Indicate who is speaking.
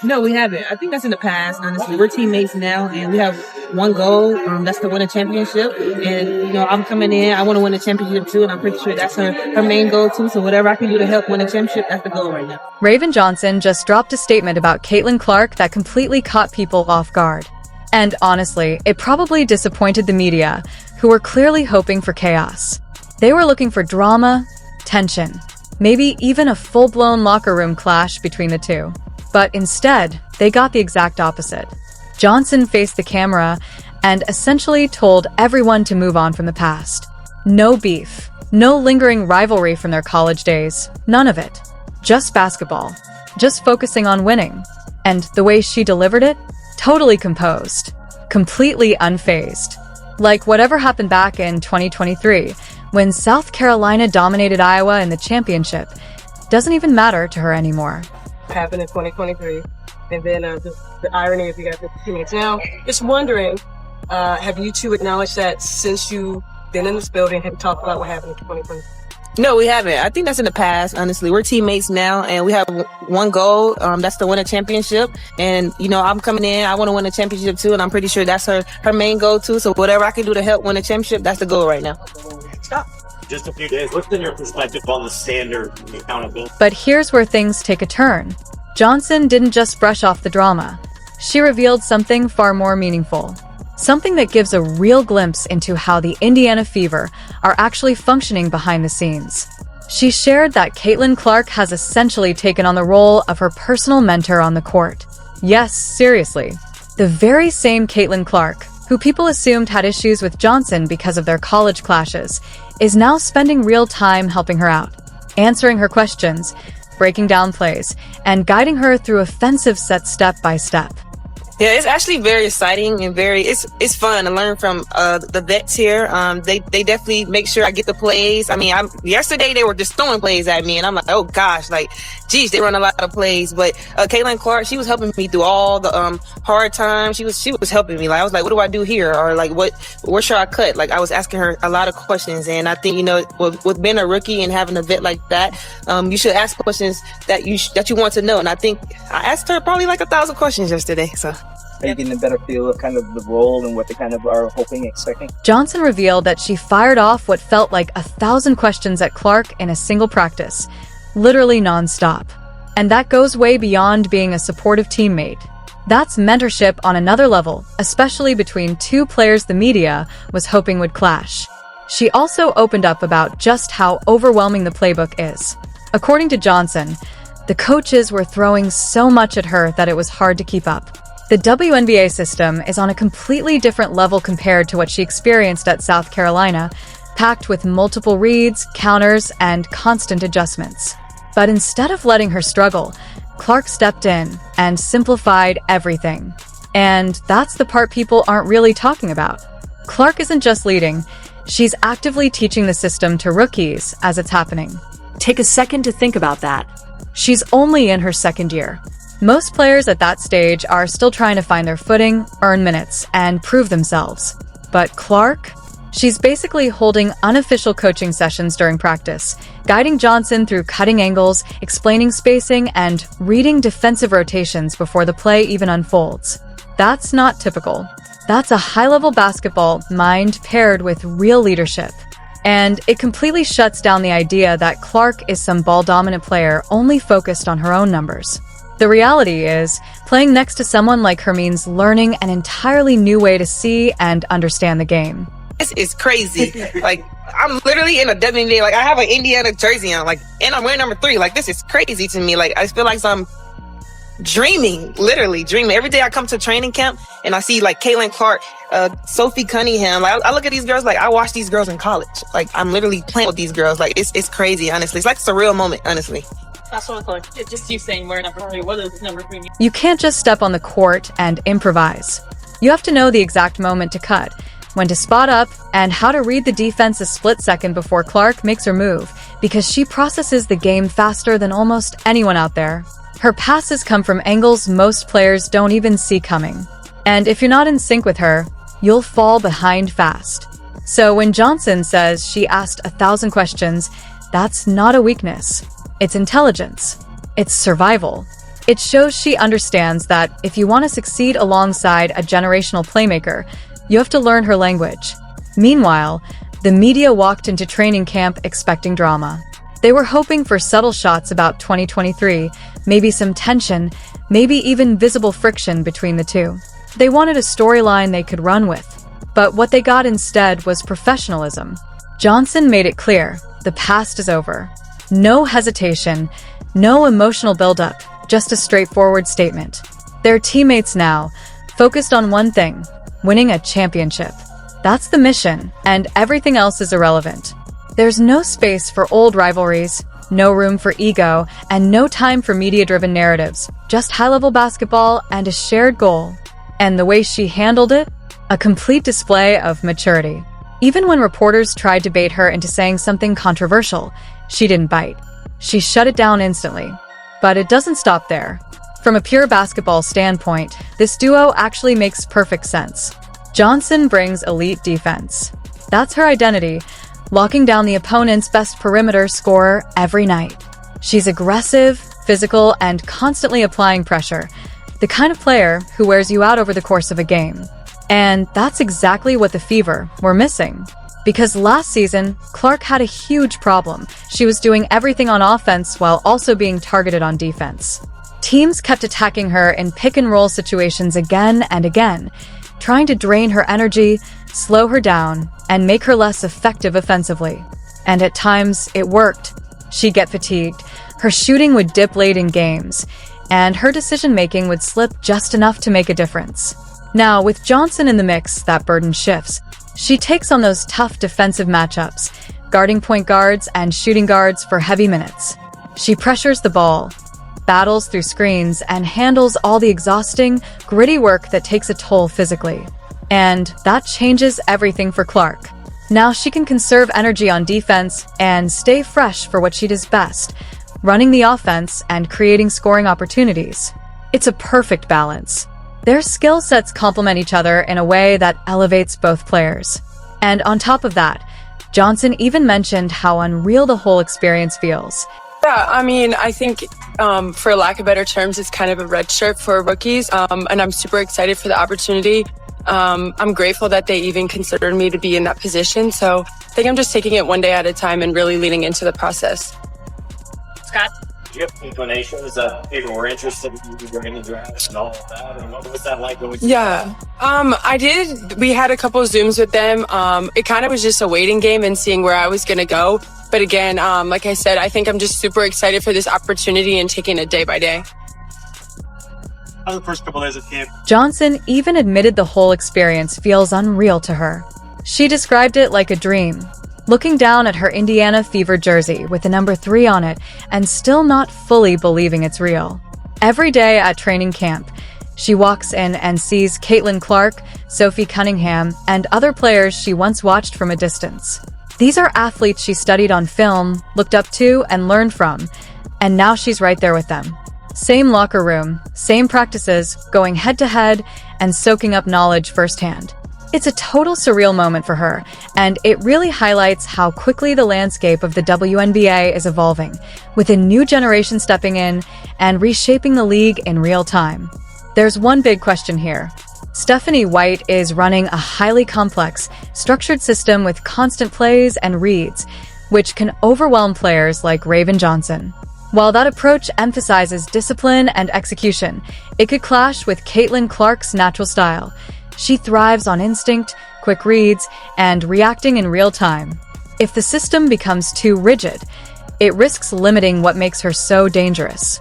Speaker 1: No, we haven't. I think that's in the past, honestly. We're teammates now, and we have one goal. That's to win a championship. And, I'm coming in. I want to win a championship, too, and I'm pretty sure that's her main goal, too. So whatever I can do to help win a championship, that's the goal right now.
Speaker 2: Raven Johnson just dropped a statement about Caitlin Clark that completely caught people off guard. And honestly, it probably disappointed the media, who were clearly hoping for chaos. They were looking for drama, tension, maybe even a full-blown locker room clash between the two. But instead, they got the exact opposite. Johnson faced the camera and essentially told everyone to move on from the past. No beef, no lingering rivalry from their college days, none of it. Just basketball, just focusing on winning. And the way she delivered it? Totally composed, completely unfazed. Like whatever happened back in 2023, when South Carolina dominated Iowa in the championship, doesn't even matter to her anymore.
Speaker 3: Happened in 2023, and then just the irony of you guys 2 minutes now. Just wondering, have you two acknowledged that since you've been in this building, have you talked about what happened in 2023?
Speaker 1: No, we haven't. I think that's in the past, honestly. We're teammates now, and we have one goal. That's to win a championship. And, I'm coming in. I want to win a championship, too, and I'm pretty sure that's her main goal, too. So whatever I can do to help win a championship, that's the goal right now.
Speaker 3: Stop.
Speaker 4: Just a few days. What's been your perspective on the standard accountability?
Speaker 2: But here's where things take a turn. Johnson didn't just brush off the drama. She revealed something far more meaningful. Something that gives a real glimpse into how the Indiana Fever are actually functioning behind the scenes. She shared that Caitlin Clark has essentially taken on the role of her personal mentor on the court. Yes, seriously. The very same Caitlin Clark, who people assumed had issues with Johnson because of their college clashes, is now spending real time helping her out, answering her questions, breaking down plays, and guiding her through offensive sets step by step.
Speaker 1: Yeah, it's actually very exciting and it's fun to learn from the vets here. They definitely make sure I get the plays. I mean, yesterday they were just throwing plays at me, and I'm like, oh gosh, geez, they run a lot of plays. But Caitlin Clark, she was helping me through all the hard times. She was helping me. I was like, what do I do here, or where should I cut? I was asking her a lot of questions, and I think with being a rookie and having a vet like that, you should ask questions that you want to know. And I think I asked her probably 1,000 questions yesterday. So.
Speaker 5: Are you getting a better feel of kind of the role and what they kind of are hoping, expecting?
Speaker 2: Johnson revealed that she fired off what felt like 1,000 questions at Clark in a single practice, literally nonstop. And that goes way beyond being a supportive teammate. That's mentorship on another level, especially between two players the media was hoping would clash. She also opened up about just how overwhelming the playbook is. According to Johnson, the coaches were throwing so much at her that it was hard to keep up. The Wnba system is on a completely different level compared to what she experienced at South Carolina, packed with multiple reads, counters, and constant adjustments. But instead of letting her struggle, Clark stepped in and simplified everything. And that's the part people aren't really talking about. Clark isn't just leading, she's actively teaching the system to rookies as it's happening. Take a second to think about that. She's only in her second year. Most players at that stage are still trying to find their footing, earn minutes, and prove themselves. But Clark? She's basically holding unofficial coaching sessions during practice, guiding Johnson through cutting angles, explaining spacing, and reading defensive rotations before the play even unfolds. That's not typical. That's a high-level basketball mind paired with real leadership. And it completely shuts down the idea that Clark is some ball-dominant player only focused on her own numbers. The reality is, playing next to someone like her means learning an entirely new way to see and understand the game.
Speaker 1: This is crazy. I'm literally in a WNBA. I have an Indiana jersey on, and I'm wearing number 3. This is crazy to me. I feel like I'm dreaming, literally dreaming. Every day I come to training camp and I see Caitlin Clark, Sophie Cunningham. I look at these girls I watch these girls in college. I'm literally playing with these girls. It's crazy, honestly. It's a surreal moment, honestly.
Speaker 3: That's what I thought. Just you saying we're number 3. What does number 3 mean?
Speaker 2: You can't just step on the court and improvise. You have to know the exact moment to cut, when to spot up, and how to read the defense a split second before Clark makes her move, because she processes the game faster than almost anyone out there. Her passes come from angles most players don't even see coming. And if you're not in sync with her, you'll fall behind fast. So when Johnson says she asked 1,000 questions, that's not a weakness. It's intelligence. It's survival. It shows she understands that if you want to succeed alongside a generational playmaker, you have to learn her language. Meanwhile, the media walked into training camp expecting drama. They were hoping for subtle shots about 2023, maybe some tension, maybe even visible friction between the two. They wanted a storyline they could run with. But what they got instead was professionalism. Johnson made it clear, the past is over. No hesitation, no emotional buildup, just a straightforward statement. They're teammates now, focused on one thing, winning a championship. That's the mission, and everything else is irrelevant. There's no space for old rivalries, no room for ego, and no time for media-driven narratives, just high-level basketball and a shared goal. And the way she handled it? A complete display of maturity. Even when reporters tried to bait her into saying something controversial, she didn't bite. She shut it down instantly. But it doesn't stop there. From a pure basketball standpoint, this duo actually makes perfect sense. Johnson brings elite defense. That's her identity, locking down the opponent's best perimeter scorer every night. She's aggressive, physical, and constantly applying pressure. The kind of player who wears you out over the course of a game. And that's exactly what the Fever were missing. Because last season, Clark had a huge problem. She was doing everything on offense while also being targeted on defense. Teams kept attacking her in pick-and-roll situations again and again, trying to drain her energy, slow her down, and make her less effective offensively. And at times, it worked. She'd get fatigued, her shooting would dip late in games, and her decision-making would slip just enough to make a difference. Now, with Johnson in the mix, that burden shifts. She takes on those tough defensive matchups, guarding point guards and shooting guards for heavy minutes. She pressures the ball, battles through screens, and handles all the exhausting, gritty work that takes a toll physically. And that changes everything for Clark. Now she can conserve energy on defense and stay fresh for what she does best, running the offense and creating scoring opportunities. It's a perfect balance. Their skill sets complement each other in a way that elevates both players. And on top of that, Johnson even mentioned how unreal the whole experience feels.
Speaker 6: Yeah, I mean, I think for lack of better terms, it's kind of a red shirt for rookies, and I'm super excited for the opportunity. I'm grateful that they even considered me to be in that position, so I think I'm just taking it one day at a time and really leaning into the process.
Speaker 1: Scott?
Speaker 4: Do you have inclinations that people were interested in you during the draft and all of that? And what was that like when we
Speaker 6: Yeah, I did. We had a couple of Zooms with them. It kind of was just a waiting game and seeing where I was going to go. But again, like I said, I think I'm just super excited for this opportunity and taking it day by day.
Speaker 4: How the first couple days at camp?
Speaker 2: Johnson even admitted the whole experience feels unreal to her. She described it like a dream. Looking down at her Indiana Fever jersey with the number 3 on it and still not fully believing it's real. Every day at training camp, she walks in and sees Caitlin Clark, Sophie Cunningham, and other players she once watched from a distance. These are athletes she studied on film, looked up to, and learned from, and now she's right there with them. Same locker room, same practices, going head-to-head, and soaking up knowledge firsthand. It's a total surreal moment for her, and it really highlights how quickly the landscape of the WNBA is evolving, with a new generation stepping in and reshaping the league in real time. There's one big question here. Stephanie White is running a highly complex, structured system with constant plays and reads, which can overwhelm players like Raven Johnson. While that approach emphasizes discipline and execution, it could clash with Caitlin Clark's natural style. She thrives on instinct, quick reads, and reacting in real time. If the system becomes too rigid, it risks limiting what makes her so dangerous.